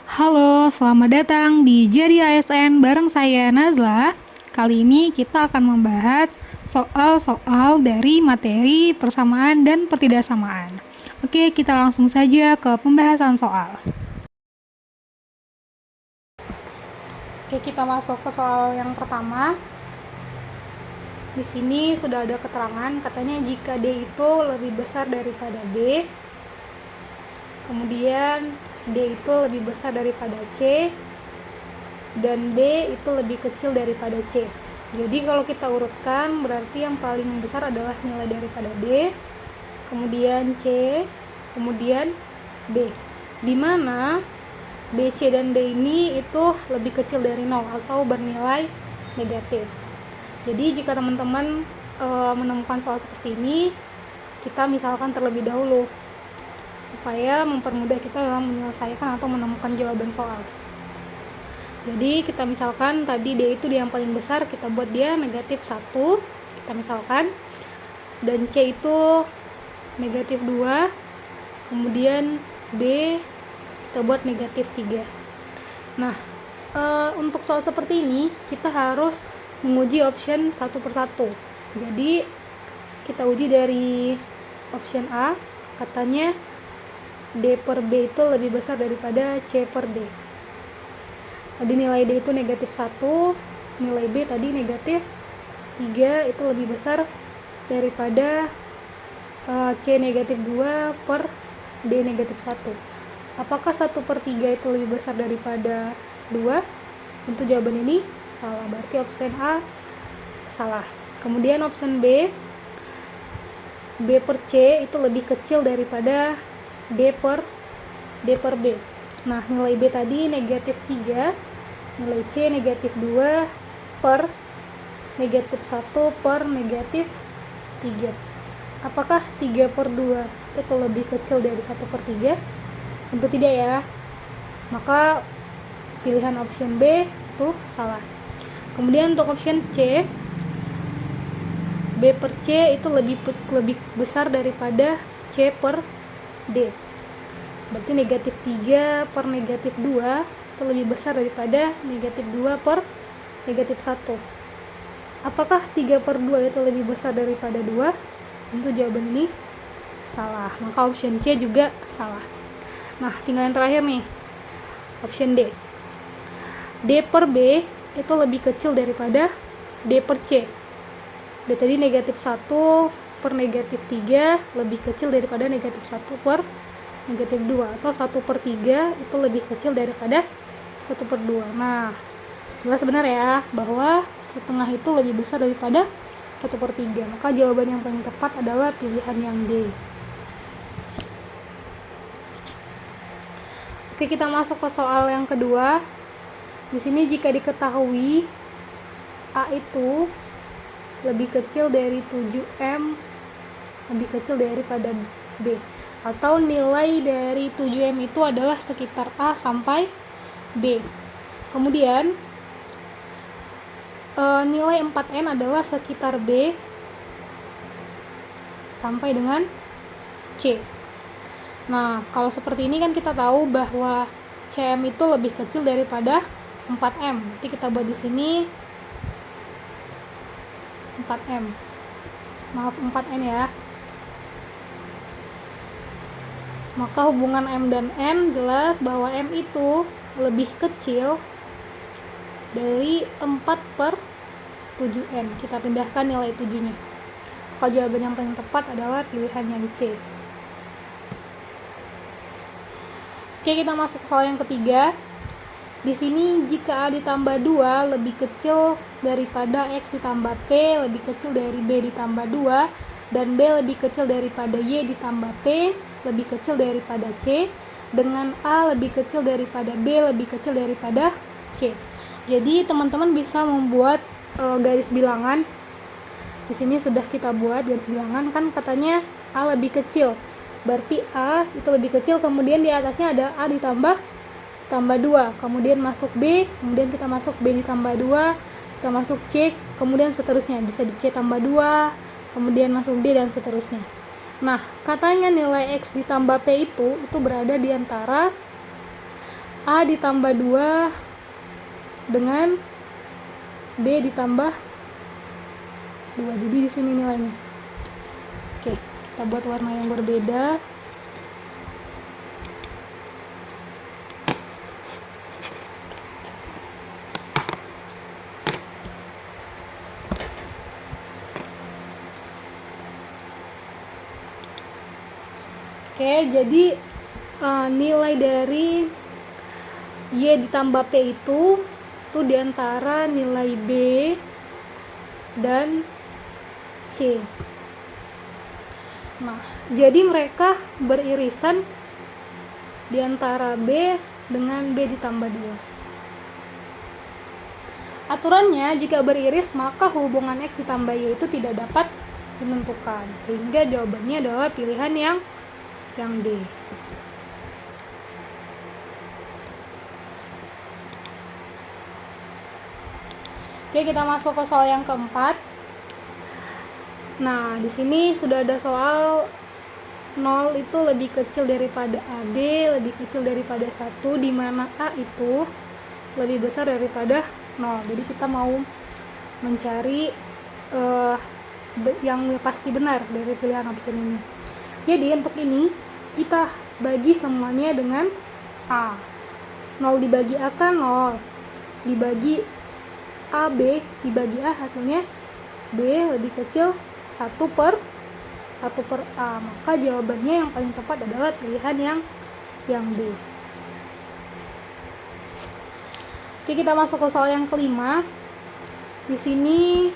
Halo, selamat datang di Jadi ASN bareng saya Nazla. Kali ini kita akan membahas soal-soal dari materi persamaan dan pertidaksamaan. Oke, kita langsung saja ke pembahasan soal. Oke, kita masuk ke soal yang pertama. Di sini sudah ada keterangan, katanya jika D itu lebih besar daripada B, kemudian D itu lebih besar daripada C, dan B itu lebih kecil daripada C. Jadi kalau kita urutkan, berarti yang paling besar adalah nilai daripada D, kemudian C, kemudian D. Di mana B, C, dan D ini itu lebih kecil dari 0 atau bernilai negatif. Jadi jika teman-teman menemukan soal seperti ini, kita misalkan terlebih dahulu supaya mempermudah kita dalam menyelesaikan atau menemukan jawaban soal. Jadi kita misalkan tadi D itu yang paling besar, kita buat dia negatif 1, kita misalkan, dan C itu negatif 2, kemudian B kita buat negatif 3. Nah, untuk soal seperti ini kita harus menguji option satu persatu. Jadi kita uji dari option A, katanya D per B itu lebih besar daripada C per D. Tadi nilai D itu negatif 1, nilai B tadi negatif 3 itu lebih besar daripada C negatif 2 per D negatif 1. Apakah 1 per 3 itu lebih besar daripada 2? Tentu jawaban ini salah, berarti option A salah. Kemudian option B, B per C itu lebih kecil daripada D per B. Nah, nilai B tadi negatif 3, nilai C negatif 2 per negatif 1 per negatif 3. Apakah 3 per 2 itu lebih kecil dari 1 per 3? Tentu tidak ya. Maka pilihan option B itu salah. Kemudian untuk option C, B per C itu lebih besar daripada C per D. Berarti negatif 3 per negatif 2 itu lebih besar daripada negatif 2 per negatif 1. Apakah 3 per 2 itu lebih besar daripada 2? Tentu jawaban ini salah, maka option C juga salah. Nah, tinggal yang terakhir nih, option D. D per B itu lebih kecil daripada D per C. D tadi negatif 1 per negatif 3 lebih kecil daripada negatif 1 per negatif 2, atau 1 per 3 itu lebih kecil daripada 1 per 2. Nah, jelas benar ya bahwa setengah itu lebih besar daripada 1 per 3. Maka jawaban yang paling tepat adalah pilihan yang D. Oke, kita masuk ke soal yang kedua. Di sini jika diketahui A itu lebih kecil dari 7M lebih kecil daripada B, atau nilai dari 7M itu adalah sekitar A sampai B. Kemudian nilai 4N adalah sekitar B sampai dengan C. Nah, kalau seperti ini kan kita tahu bahwa CM itu lebih kecil daripada 4M. Jadi kita buat di sini 4M. Maaf, 4N ya. Maka hubungan M dan N jelas bahwa M itu lebih kecil dari 4 per 7N. Kita pindahkan nilai 7-nya. Maka jawaban yang paling tepat adalah pilihan yang C. Oke, kita masuk soal yang ketiga. Di sini jika A ditambah 2 lebih kecil daripada X ditambah P lebih kecil dari B ditambah 2, dan B lebih kecil daripada Y ditambah P lebih kecil daripada C, dengan A lebih kecil daripada B lebih kecil daripada C. Jadi teman-teman bisa membuat garis bilangan. Di sini sudah kita buat garis bilangan, kan katanya A lebih kecil. Berarti A itu lebih kecil, kemudian di atasnya ada A ditambah 2, kemudian masuk B, kemudian kita masuk B ditambah 2, kita masuk C, kemudian seterusnya, bisa di C tambah 2, kemudian masuk D, dan seterusnya. Nah, katanya nilai X ditambah P itu berada di antara A ditambah 2 dengan B ditambah 2. Jadi di sini nilainya. Oke, kita buat warna yang berbeda. Oke, jadi nilai dari Y ditambah P itu diantara nilai B dan C. Nah, jadi mereka beririsan diantara B dengan B ditambah 2. Aturannya, jika beriris maka hubungan X ditambah Y itu tidak dapat ditentukan, sehingga jawabannya adalah pilihan yang D. Oke, kita masuk ke soal yang keempat. Nah, di sini sudah ada soal 0 itu lebih kecil daripada AB, lebih kecil daripada 1, di mana A itu lebih besar daripada 0. Jadi kita mau mencari yang pasti benar dari pilihan option ini. Jadi untuk ini kita bagi semuanya dengan A. 0 dibagi A kan 0, dibagi AB dibagi A hasilnya B lebih kecil 1 per A. Maka jawabannya yang paling tepat adalah pilihan yang D. Oke, kita masuk ke soal yang kelima. Di sini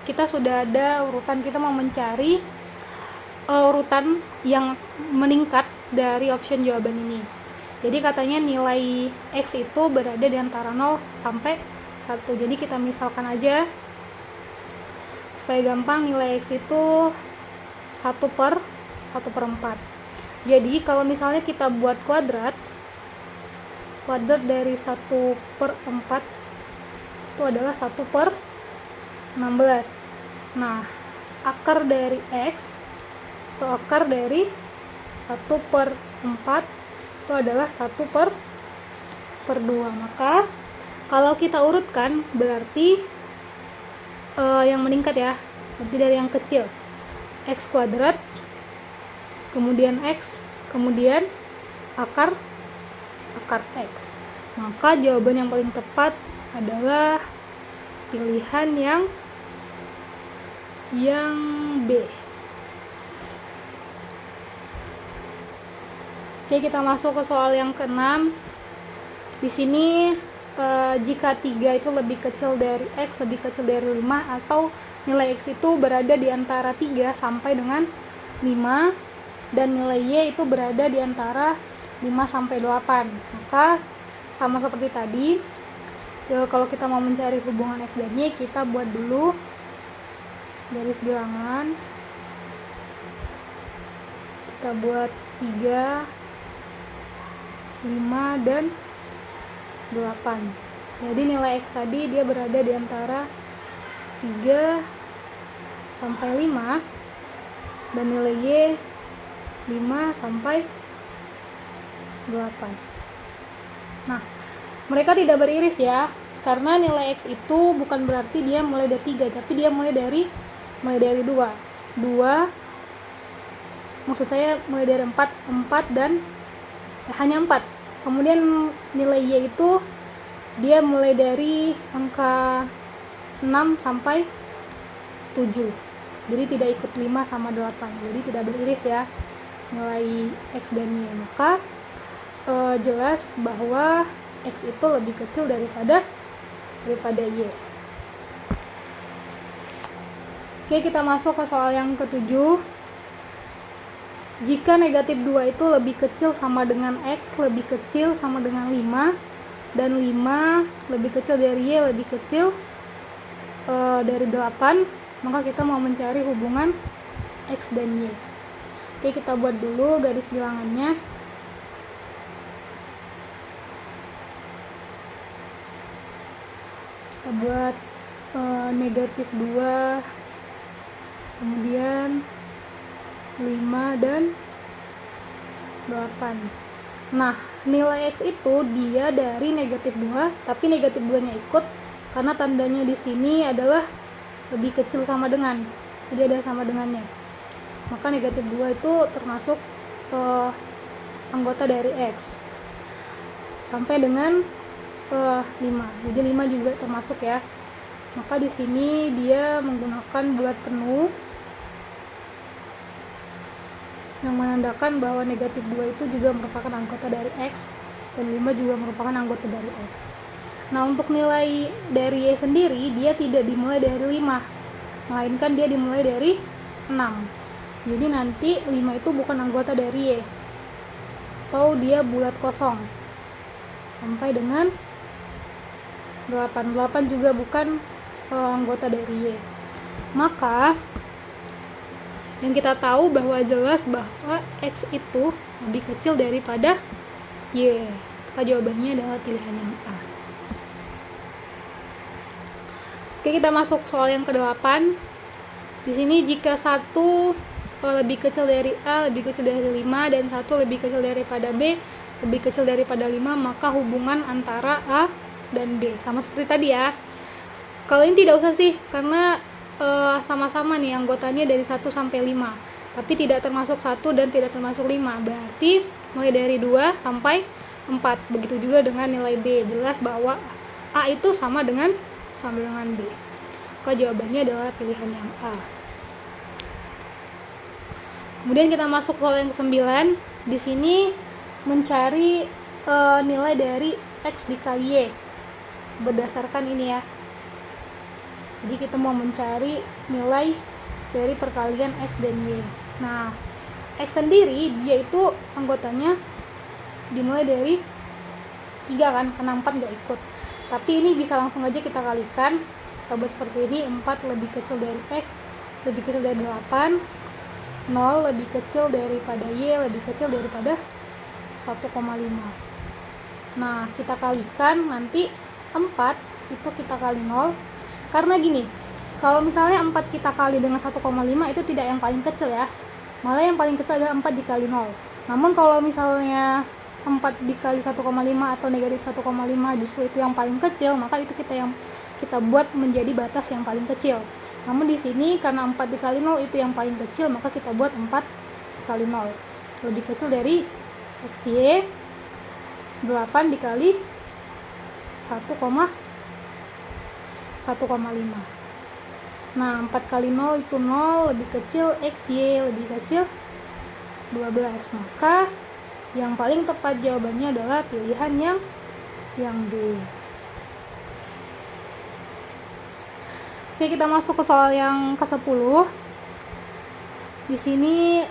kita sudah ada urutan, kita mau mencari urutan yang meningkat dari option jawaban ini. Jadi katanya nilai X itu berada di antara 0 sampai 1. Jadi kita misalkan aja supaya gampang, nilai X itu 1 per 4. Jadi kalau misalnya kita buat kuadrat dari 1 per 4 itu adalah 1 per 16. Nah, akar dari X atau akar dari 1 per 4 itu adalah 1 per 2. Maka kalau kita urutkan berarti yang meningkat ya, berarti dari yang kecil X kuadrat, kemudian X, kemudian akar X. Maka jawaban yang paling tepat adalah pilihan yang B. Oke, kita masuk ke soal yang ke-6. Di sini jika 3 itu lebih kecil dari X, lebih kecil dari 5, atau nilai X itu berada di antara 3 sampai dengan 5 dan nilai Y itu berada di antara 5 sampai 8. Maka sama seperti tadi, kalau kita mau mencari hubungan X dan Y, kita buat dulu garis bilangan. Kita buat 3, 5 dan 8. Jadi nilai X tadi dia berada di antara 3 sampai 5 dan nilai Y 5 sampai 8. Nah, mereka tidak beriris ya, karena nilai X itu bukan berarti dia mulai dari 3, tapi dia mulai dari 2. Maksud saya mulai dari 4 dan hanya 4. Kemudian nilai Y itu dia mulai dari angka 6 sampai 7. Jadi tidak ikut 5 sama 8. Jadi tidak beriris ya nilai X dan Y. Maka jelas bahwa X itu lebih kecil daripada Y. Oke, kita masuk ke soal yang ke-7. Jika negatif 2 itu lebih kecil sama dengan X, lebih kecil sama dengan 5, dan 5 lebih kecil dari Y, lebih kecil dari 8, maka kita mau mencari hubungan X dan Y. Oke, kita buat dulu garis bilangannya. Kita buat negatif 2, kemudian 5 dan 8. Nah, nilai X itu dia dari negatif 2, tapi negatif 2-nya ikut karena tandanya di sini adalah lebih kecil sama dengan. Jadi ada sama dengannya. Maka negatif 2 itu termasuk anggota dari X. Sampai dengan 5. Jadi 5 juga termasuk ya. Maka di sini dia menggunakan bulat penuh yang menandakan bahwa negatif 2 itu juga merupakan anggota dari X dan 5 juga merupakan anggota dari X. Nah, untuk nilai dari Y sendiri dia tidak dimulai dari 5, melainkan dia dimulai dari 6. Jadi nanti 5 itu bukan anggota dari Y, atau dia bulat kosong. Sampai dengan 8. 8 juga bukan anggota dari Y. Maka yang kita tahu bahwa jelas bahwa X itu lebih kecil daripada Y. Maka jawabannya adalah pilihan yang A. Oke, kita masuk soal yang ke-8. Di sini jika 1 lebih kecil dari A, lebih kecil dari 5, dan 1 lebih kecil daripada B, lebih kecil daripada 5, maka hubungan antara A dan B. Sama seperti tadi ya. Kalau ini tidak usah sih, karena sama-sama nih anggotanya dari 1 sampai 5, tapi tidak termasuk 1 dan tidak termasuk 5, berarti mulai dari 2 sampai 4. Begitu juga dengan nilai B, jelas bahwa A itu sama dengan B. Maka jawabannya adalah pilihan yang A. Kemudian kita masuk soal yang ke-9. Di sini mencari nilai dari X dikali Y berdasarkan ini ya. Jadi kita mau mencari nilai dari perkalian X dan Y. Nah, X sendiri dia itu anggotanya dimulai dari 3 kan, karena 4 gak ikut. Tapi ini bisa langsung aja kita kalikan. Kita buat seperti ini, 4 lebih kecil dari X lebih kecil dari 8, 0 lebih kecil daripada Y lebih kecil daripada 1,5. Nah, kita kalikan nanti 4 itu kita kali 0. Karena gini, kalau misalnya 4 kita kali dengan 1,5 itu tidak yang paling kecil ya. Malah yang paling kecil adalah 4 dikali 0. Namun kalau misalnya 4 dikali 1,5 atau negatif 1,5 justru itu yang paling kecil, maka itu kita buat menjadi batas yang paling kecil. Namun di sini karena 4 dikali 0 itu yang paling kecil, maka kita buat 4 kali 0. Lebih kecil dari XY 8 dikali 1,5. Nah, 4 kali 0 itu 0, lebih kecil XY lebih kecil 12. Maka yang paling tepat jawabannya adalah pilihan yang B. Oke, kita masuk ke soal yang ke-10. Di sini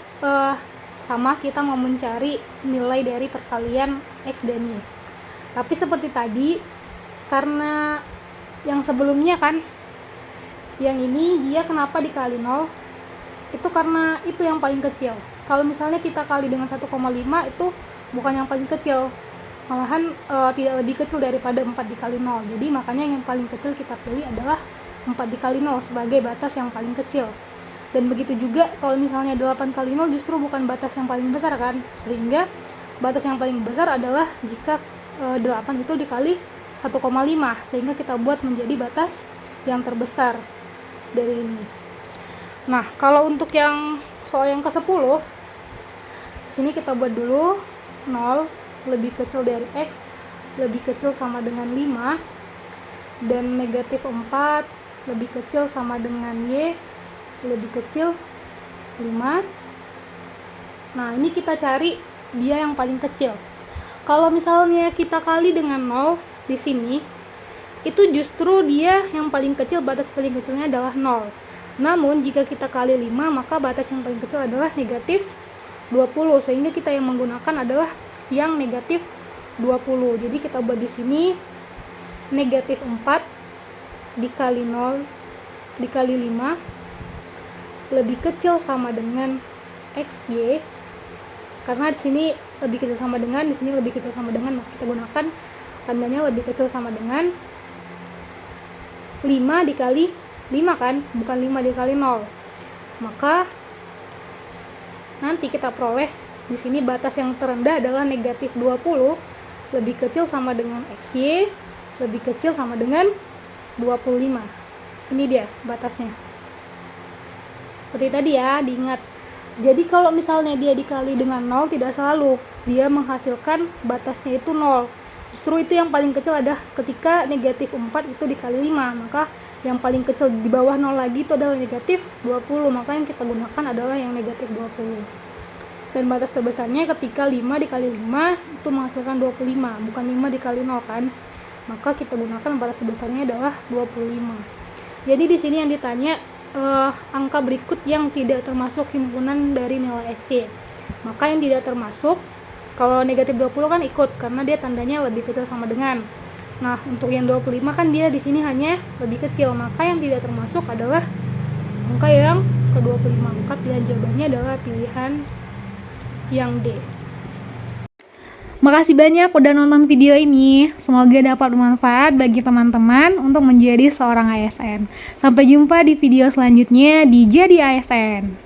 sama, kita mau mencari nilai dari perkalian X dan Y. Tapi seperti tadi, karena yang sebelumnya kan, yang ini dia kenapa dikali 0? Itu karena itu yang paling kecil. Kalau misalnya kita kali dengan 1,5 itu bukan yang paling kecil, malahan tidak lebih kecil daripada 4 dikali 0. Jadi makanya yang paling kecil kita pilih adalah 4 dikali 0 sebagai batas yang paling kecil. Dan begitu juga kalau misalnya 8 kali 0 justru bukan batas yang paling besar kan, sehingga batas yang paling besar adalah jika 8 itu dikali 1,5, sehingga kita buat menjadi batas yang terbesar dari ini. Nah, kalau untuk yang soal yang ke-10, sini kita buat dulu 0 lebih kecil dari X lebih kecil sama dengan 5, dan negatif 4 lebih kecil sama dengan Y lebih kecil 5. Nah, ini kita cari dia yang paling kecil. Kalau misalnya kita kali dengan 0 di sini, itu justru dia yang paling kecil, batas paling kecilnya adalah 0. Namun jika kita kali 5, maka batas yang paling kecil adalah negatif 20, sehingga kita yang menggunakan adalah yang negatif 20. Jadi kita buat di sini negatif 4 dikali 0 dikali 5 lebih kecil sama dengan XY. Karena di sini lebih kecil sama dengan, di sini lebih kecil sama dengan, maka kita gunakan tandanya lebih kecil sama dengan 5 dikali 5 kan, bukan 5 dikali 0. Maka nanti kita peroleh Di sini batas yang terendah adalah negatif 20, lebih kecil sama dengan XY, lebih kecil sama dengan 25. Ini dia batasnya. Seperti tadi ya, diingat. Jadi kalau misalnya dia dikali dengan 0, tidak selalu dia menghasilkan batasnya itu 0. Justru itu yang paling kecil adalah ketika negatif 4 itu dikali 5, maka yang paling kecil di bawah 0 lagi itu adalah negatif 20, maka yang kita gunakan adalah yang negatif 20. Dan batas terbesarnya ketika 5 dikali 5 itu menghasilkan 25, bukan 5 dikali 0 kan. Maka kita gunakan batas terbesarnya adalah 25. Jadi di sini yang ditanya angka berikut yang tidak termasuk himpunan dari nilai XY. Maka yang tidak termasuk, kalau negatif 20 kan ikut karena dia tandanya lebih kecil sama dengan. Nah, untuk yang 25 kan dia di sini hanya lebih kecil, maka yang tidak termasuk adalah angka yang ke-25. Maka pilihan jawabannya adalah pilihan yang D. Makasih banyak udah nonton video ini. Semoga dapat bermanfaat bagi teman-teman untuk menjadi seorang ASN. Sampai jumpa di video selanjutnya di Jadi ASN.